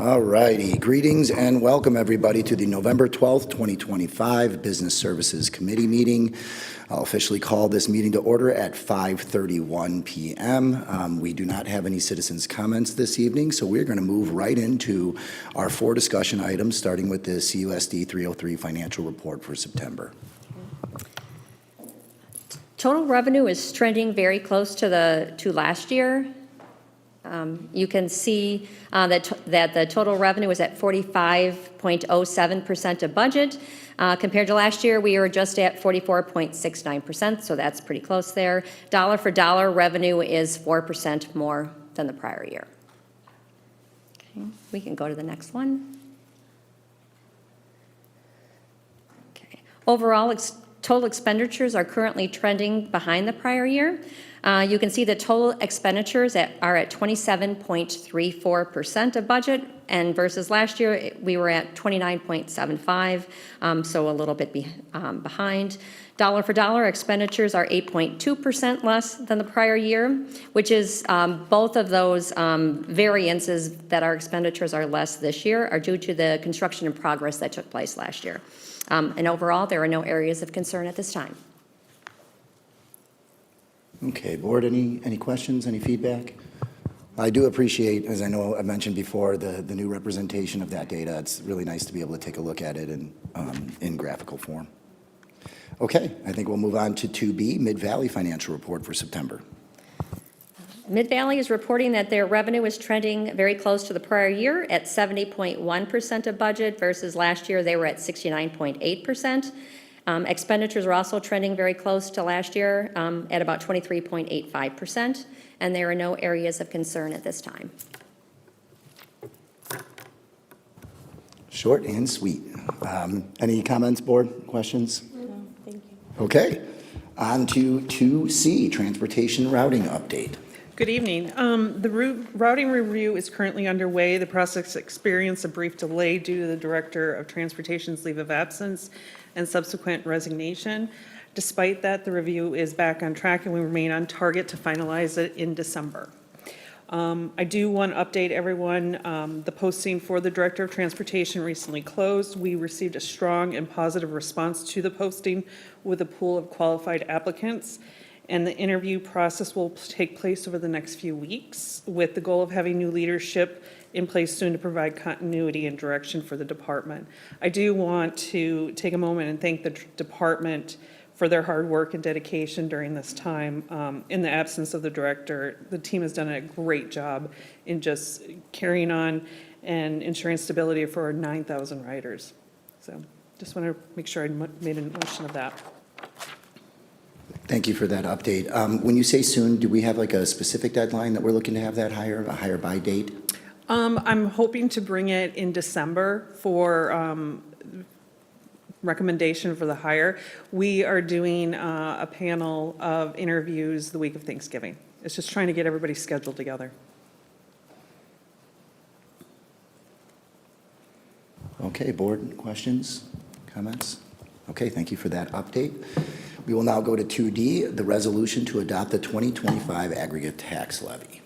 All righty. Greetings and welcome, everybody, to the November 12th, 2025 Business Services Committee meeting. I'll officially call this meeting to order at 5:31 p.m. We do not have any citizens' comments this evening, so we're going to move right into our 4 discussion items, starting with the CUSD 303 financial report for September. Total revenue is trending very close to last year. You can see that the total revenue is at 45.07% of budget. Compared to last year, we were just at 44.69%, so that's pretty close there. Dollar for dollar, revenue is 4% more than the prior year. Okay, we can go to the next one. Okay, overall, total expenditures are currently trending behind the prior year. You can see the total expenditures are at 27.34% of budget, and versus last year, we were at 29.75, so a little bit behind. Dollar for dollar, expenditures are 8.2% less than the prior year, which is both of those variances that our expenditures are less this year are due to the construction in progress that took place last year. And overall, there are no areas of concern at this time. Okay, board, any questions, any feedback? I do appreciate, as I know I mentioned before, the new representation of that data. It's really nice to be able to take a look at it in graphical form. Okay, I think we'll move on to 2B, Mid-Valley Financial Report for September. Mid-Valley is reporting that their revenue is trending very close to the prior year at 70.1% of budget versus last year they were at 69.8%. Expenditures are also trending very close to last year at about 23.85%, and there are no areas of concern at this time. Short and sweet. Any comments, board? Questions? No, thank you. Okay, on to 2C, Transportation Routing Update. Good evening. The routing review is currently underway. The process experienced a brief delay due to the Director of Transportation's leave of absence and subsequent resignation. Despite that, the review is back on track and we remain on target to finalize it in December. I do want to update everyone. The posting for the Director of Transportation recently closed. We received a strong and positive response to the posting with a pool of qualified applicants. And the interview process will take place over the next few weeks with the goal of having new leadership in place soon to provide continuity and direction for the department. I do want to take a moment and thank the department for their hard work and dedication during this time. In the absence of the director, the team has done a great job in just carrying on and ensuring stability for our 9,000 riders. So just want to make sure I made a mention of that. Thank you for that update. When you say soon, do we have like a specific deadline that we're looking to have that a higher by date? I'm hoping to bring it in December for recommendation for the hire. We are doing a panel of interviews the week of Thanksgiving. It's just trying to get everybody scheduled together. Okay, board, questions, comments? Okay, thank you for that update. We will now go to 2D, the resolution to adopt the 2025 aggregate tax levy.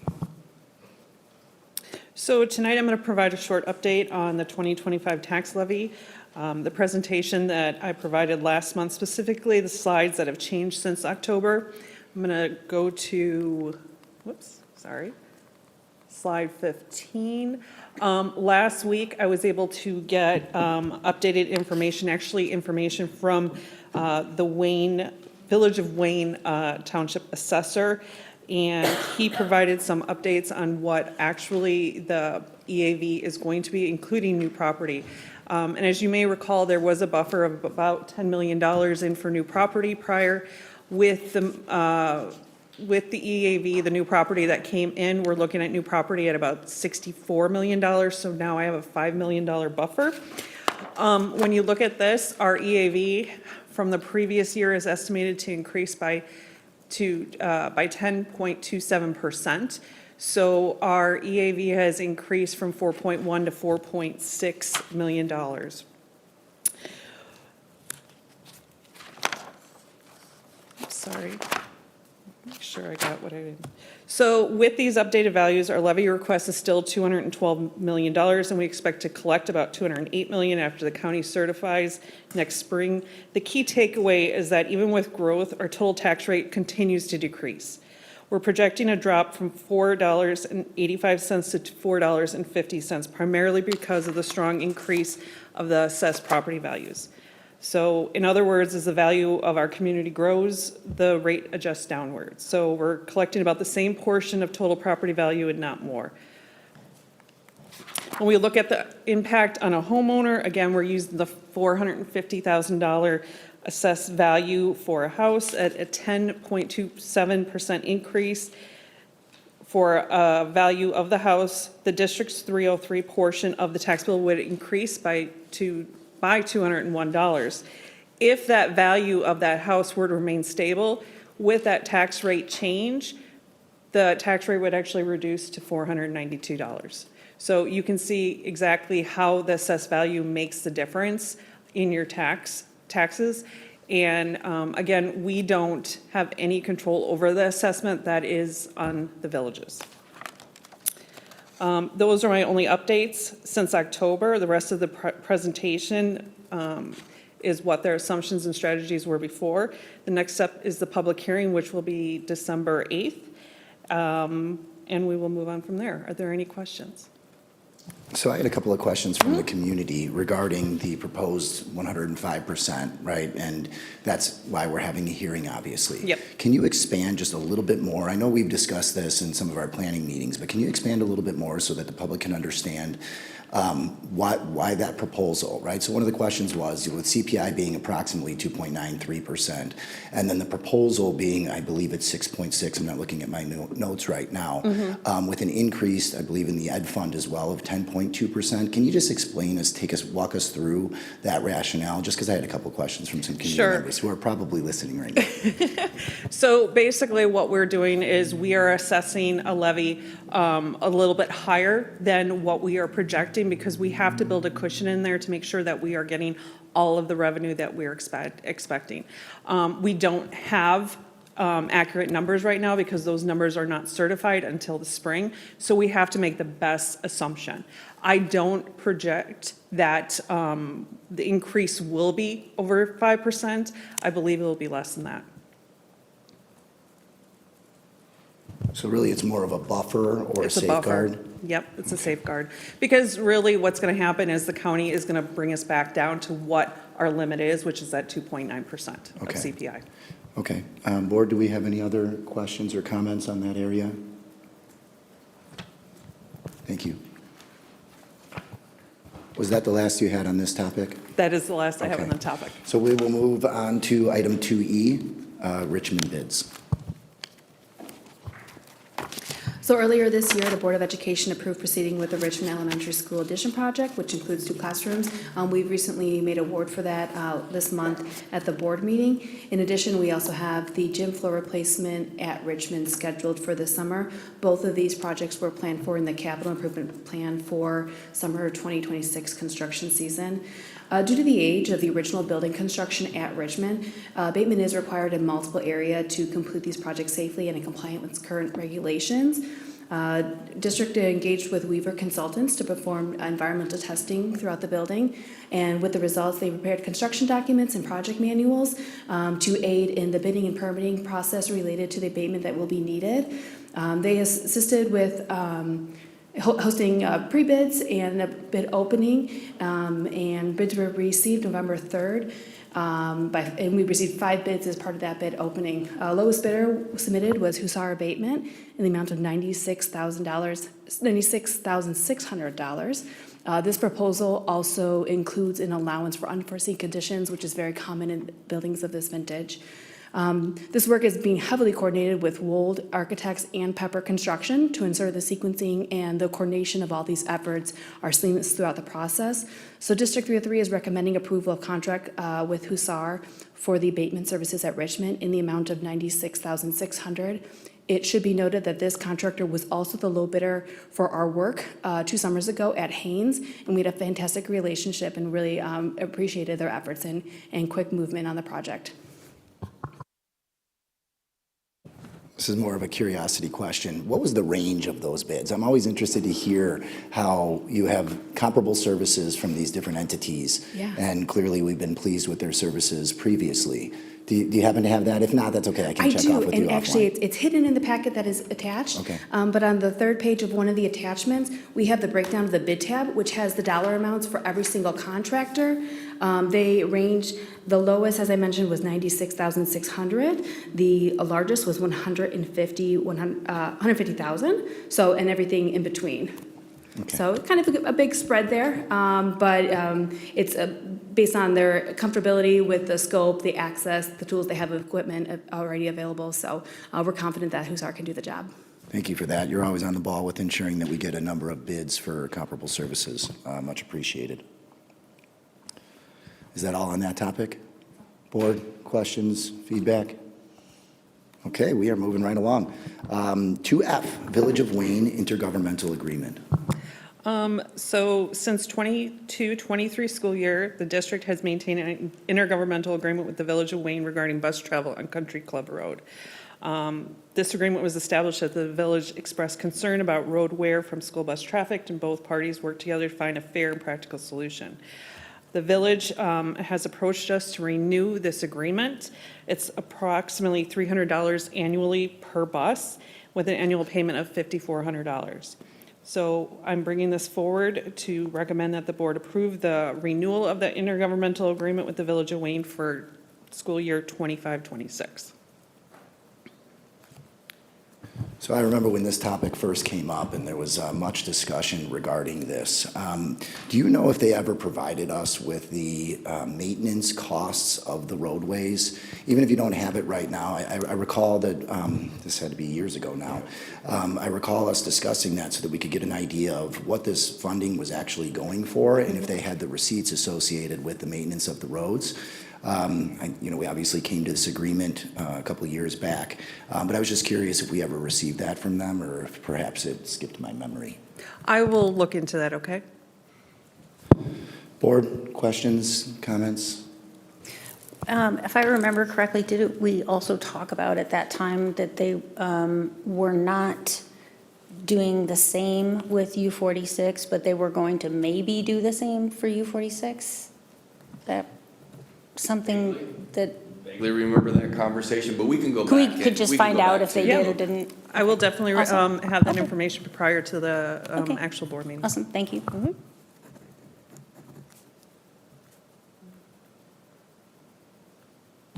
So tonight I'm going to provide a short update on the 2025 tax levy. The presentation that I provided last month, specifically the slides that have changed since October. I'm going to go to, slide 15. Last week I was able to get updated information, actually information from the Village of Wayne Township Assessor, and he provided some updates on what actually the EAV is going to be, including new property. And as you may recall, there was a buffer of about $10 million in for new property prior. With the EAV, the new property that came in, we're looking at new property at about $64 million, so now I have a $5 million buffer. When you look at this, our EAV from the previous year is estimated to increase by 10.27%. So our EAV has increased from 4.1 to $4.6 million. Sorry. Make sure I got what I did. So with these updated values, our levy request is still $212 million, and we expect to collect about $208 million after the county certifies next spring. The key takeaway is that even with growth, our total tax rate continues to decrease. We're projecting a drop from $4.85 to $4.50, primarily because of the strong increase of the assessed property values. So in other words, as the value of our community grows, the rate adjusts downwards. So we're collecting about the same portion of total property value and not more. When we look at the impact on a homeowner, again, we're using the $450,000 assessed value for a house at a 10.27% increase for a value of the house. The district's 303 portion of the tax bill would increase by $201. If that value of that house were to remain stable, with that tax rate change, the tax rate would actually reduce to $492. So you can see exactly how the assessed value makes the difference in your taxes. And again, we don't have any control over the assessment. That is on the villages. Those are my only updates since October. The rest of the presentation is what their assumptions and strategies were before. The next step is the public hearing, which will be December 8th. And we will move on from there. Are there any questions? So I had a couple of questions from the community regarding the proposed 105%, right? And that's why we're having a hearing, obviously. Yep. Can you expand just a little bit more? I know we've discussed this in some of our planning meetings, but can you expand a little bit more so that the public can understand why that proposal, right? So one of the questions was, with CPI being approximately 2.93%, and then the proposal being, I believe it's 6.6, I'm not looking at my notes right now, with an increase, I believe, in the ed fund as well of 10.2%. Can you just walk us through that rationale? Just because I had a couple questions from some community members who are probably listening right now. So basically what we're doing is we are assessing a levy a little bit higher than what we are projecting, because we have to build a cushion in there to make sure that we are getting all of the revenue that we're expecting. We don't have accurate numbers right now because those numbers are not certified until the spring. So we have to make the best assumption. I don't project that the increase will be over 5%. I believe it will be less than that. So really, it's more of a buffer or a safeguard? Yep, it's a safeguard. Because really what's going to happen is the county is going to bring us back down to what our limit is, which is at 2.9% of CPI. Okay. Board, do we have any other questions or comments on that area? Thank you. Was that the last you had on this topic? That is the last I have on the topic. So we will move on to item 2E, Richmond bids. So earlier this year, the Board of Education approved proceeding with the Richmond Elementary School addition project, which includes 2 classrooms. We've recently made award for that this month at the board meeting. In addition, we also have the gym floor replacement at Richmond scheduled for the summer. Both of these projects were planned for in the capital improvement plan for summer 2026 construction season. Due to the age of the original building construction at Richmond, abatement is required in multiple areas to complete these projects safely and in compliance with current regulations. District engaged with Weaver Consultants to perform environmental testing throughout the building, and with the results, they prepared construction documents and project manuals to aid in the bidding and permitting process related to the abatement that will be needed. They assisted with hosting pre-bids and a bid opening, and bids were received November 3rd. And we received 5 bids as part of that bid opening. Lowest bidder submitted was Hussar Abatement in the amount of $96,600. This proposal also includes an allowance for unforeseen conditions, which is very common in buildings of this vintage. This work is being heavily coordinated with Wold Architects and Pepper Construction to ensure the sequencing and the coordination of all these efforts are seamless throughout the process. So District 303 is recommending approval of contract with Hussar for the abatement services at Richmond in the amount of $96,600. It should be noted that this contractor was also the low bidder for our work 2 summers ago at Haynes, and we had a fantastic relationship and really appreciated their efforts and quick movement on the project. This is more of a curiosity question. What was the range of those bids? I'm always interested to hear how you have comparable services from these different entities. Yeah. And clearly, we've been pleased with their services previously. Do you happen to have that? If not, that's okay. I can check off with you offline. And actually, it's hidden in the packet that is attached. Okay. But on the third page of one of the attachments, we have the breakdown of the bid tab, which has the dollar amounts for every single contractor. They range, the lowest, as I mentioned, was $96,600. The largest was $150,000. So, and everything in between. Okay. So kind of a big spread there, but it's based on their comfortability with the scope, the access, the tools they have, equipment already available. So we're confident that Hussar can do the job. Thank you for that. You're always on the ball with ensuring that we get a number of bids for comparable services. Much appreciated. Is that all on that topic? Board, questions, feedback? Okay, we are moving right along. 2F, Village of Wayne Intergovernmental Agreement. So since 22-23 school year, the district has maintained an intergovernmental agreement with the Village of Wayne regarding bus travel on Country Club Road. This agreement was established as the village expressed concern about road wear from school bus traffic, and both parties worked together to find a fair and practical solution. The village has approached us to renew this agreement. It's approximately $300 annually per bus with an annual payment of $5,400. So I'm bringing this forward to recommend that the board approve the renewal of the intergovernmental agreement with the Village of Wayne for school year 25-26. So I remember when this topic first came up and there was much discussion regarding this. Do you know if they ever provided us with the maintenance costs of the roadways? Even if you don't have it right now, I recall that, this had to be years ago now, I recall us discussing that so that we could get an idea of what this funding was actually going for and if they had the receipts associated with the maintenance of the roads. We obviously came to this agreement a couple of years back, but I was just curious if we ever received that from them or if perhaps it skipped my memory. I will look into that, okay? Board, questions, comments? If I remember correctly, did we also talk about at that time that they were not doing the same with U46, but they were going to maybe do the same for U46? That something that They remember that conversation, but we can go back. we and- could just we can find go out back if they to- did or didn't. I will definitely Awesome. have that Okay. information prior to the Okay. actual board meeting. Awesome, thank you.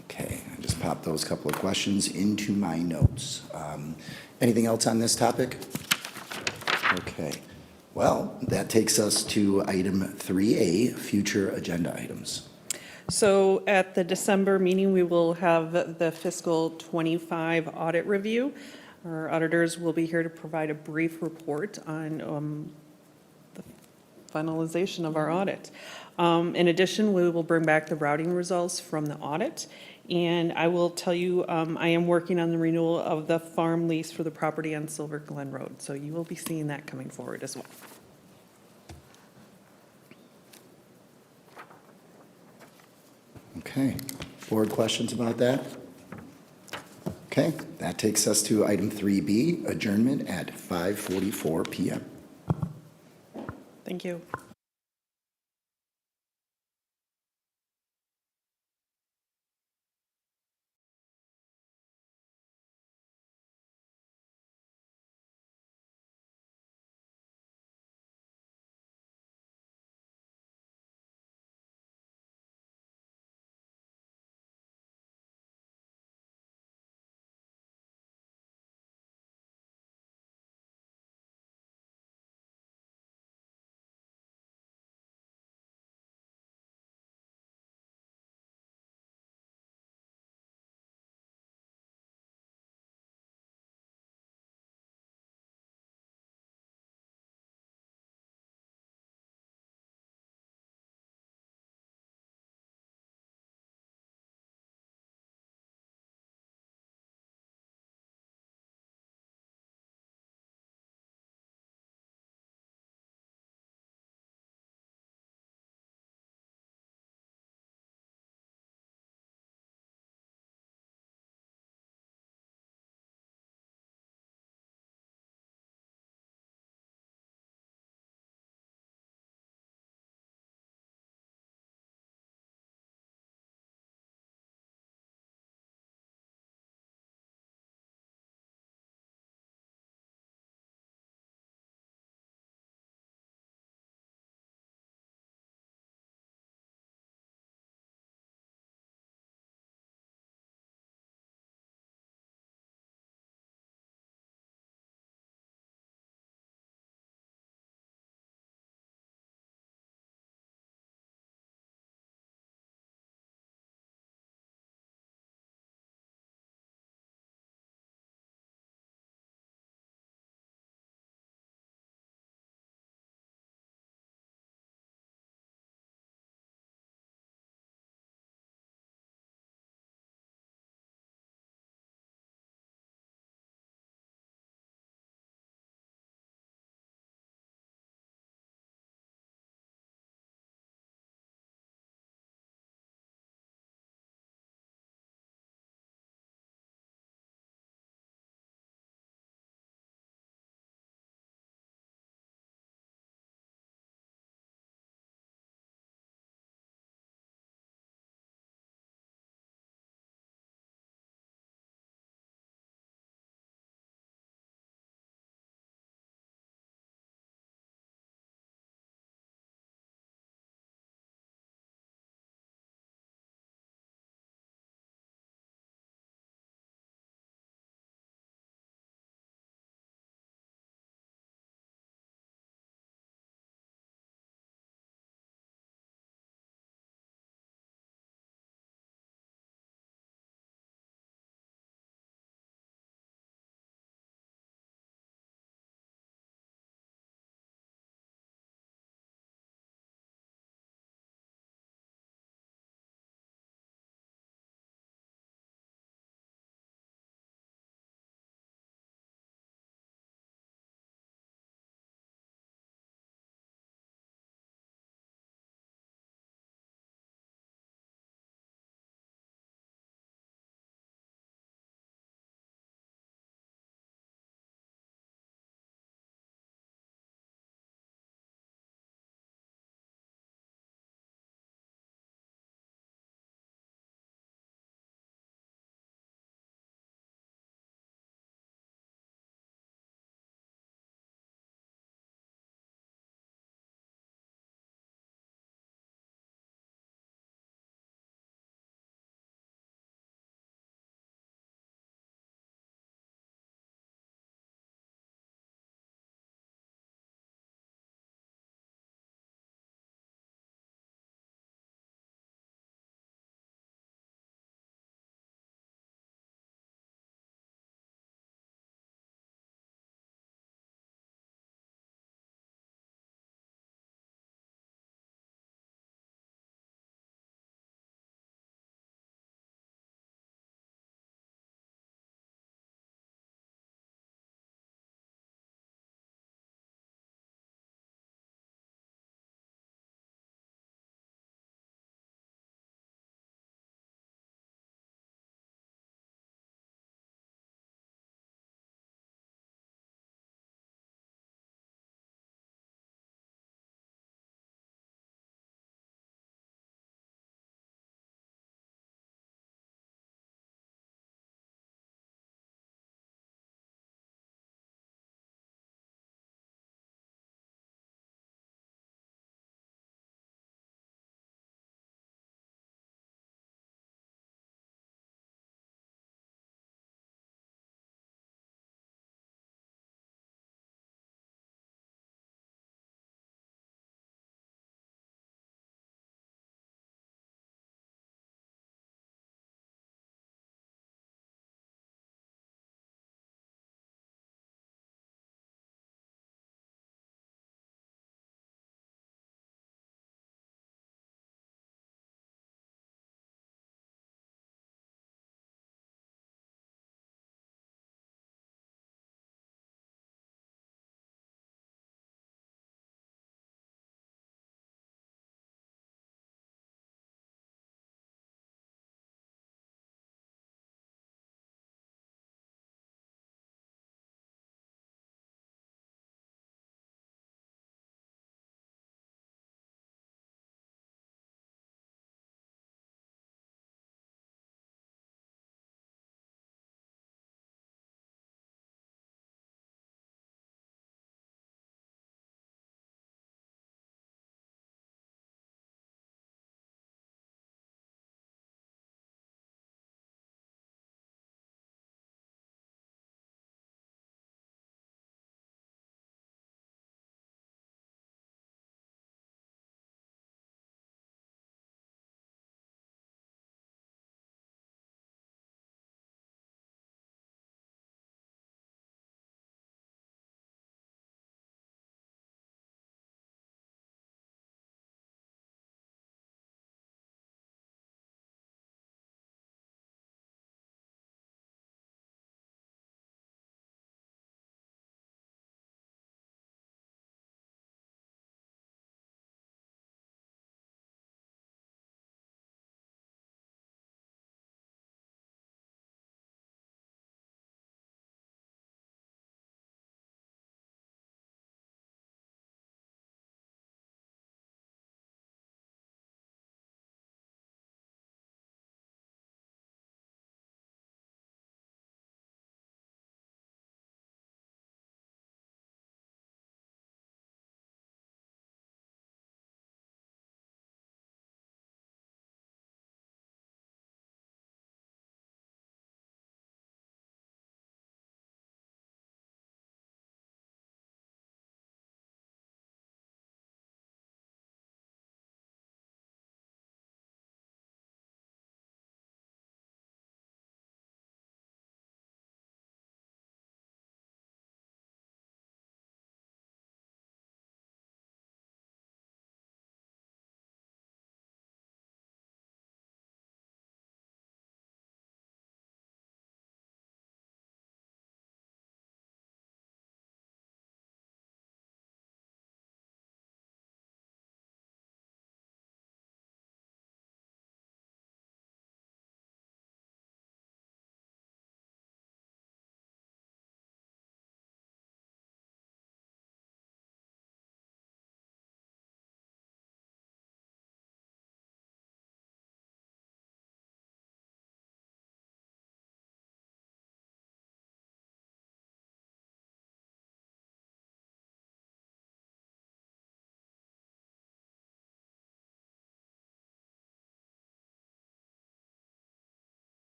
Okay, I just popped those couple of questions into my notes. Anything else on this topic? Okay, well, that takes us to item 3A, future agenda items. So at the December meeting, we will have the fiscal 25 audit review. Our auditors will be here to provide a brief report on the finalization of our audit. In addition, we will bring back the routing results from the audit. And I will tell you, I am working on the renewal of the farm lease for the property on Silver Glen Road. So you will be seeing that coming forward as well. Okay, board questions about that? Okay, that takes us to item 3B, adjournment at 5:44 PM. Thank you.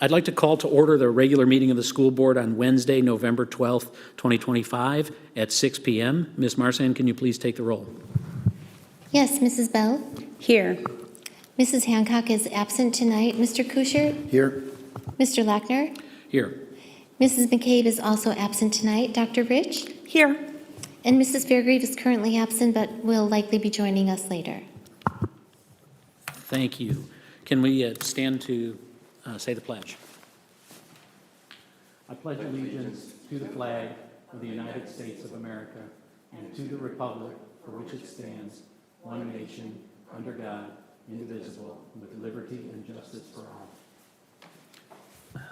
I'd like to call to order the regular meeting of the school board on Wednesday, November 12th, 2025 at 6 p.m. Ms. Marsan, can you please take the roll? Yes, Mrs. Bell. Here. Mrs. Hancock is absent tonight. Mr. Kuchert? Here? Mr. Lackner? Here. Mrs. McCabe is also absent tonight. Dr. Rich? Here. And Mrs. Fairgrave is currently absent but will likely be joining us later. Thank you. Can we stand to say the pledge? I pledge allegiance to the flag of the United States of America and to the republic for which it stands, one nation, under God, indivisible, with liberty and justice for all.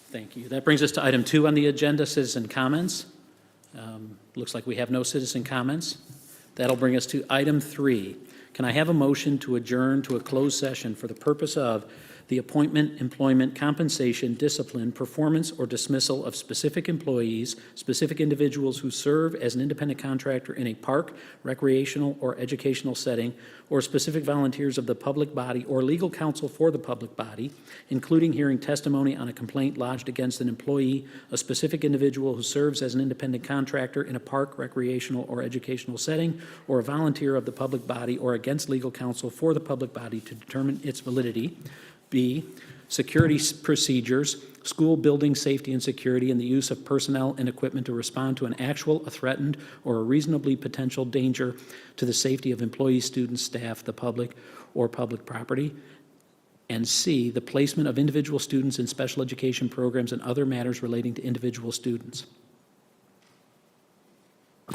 Thank you. That brings us to item 2 on the agenda, citizen comments. Looks like we have no citizen comments. That'll bring us to item 3. Can I have a motion to adjourn to a closed session for the purpose of the appointment, employment, compensation, discipline, performance, or dismissal of specific employees, specific individuals who serve as an independent contractor in a park, recreational, or educational setting, or specific volunteers of the public body or legal counsel for the public body, including hearing testimony on a complaint lodged against an employee, a specific individual who serves as an independent contractor in a park, recreational, or educational setting, or a volunteer of the public body, or against legal counsel for the public body to determine its validity. B, security procedures, school building safety and security, and the use of personnel and equipment to respond to an actual, a threatened, or a reasonably potential danger to the safety of employees, students, staff, the public, or public property. And C, the placement of individual students in special education programs and other matters relating to individual students.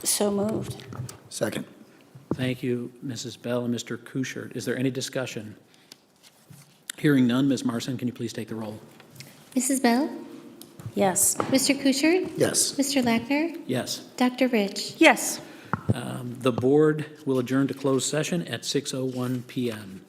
So moved. Second. Thank you, Mrs. Bell and Mr. Kuchert. Is there any discussion? Hearing none, Ms. Marsan, can you please take the roll? Mrs. Bell? Yes. Mr. Kuchert? Yes. Mr. Lackner? Yes. Dr. Rich? Yes. The board will adjourn to closed session at 6:01 p.m.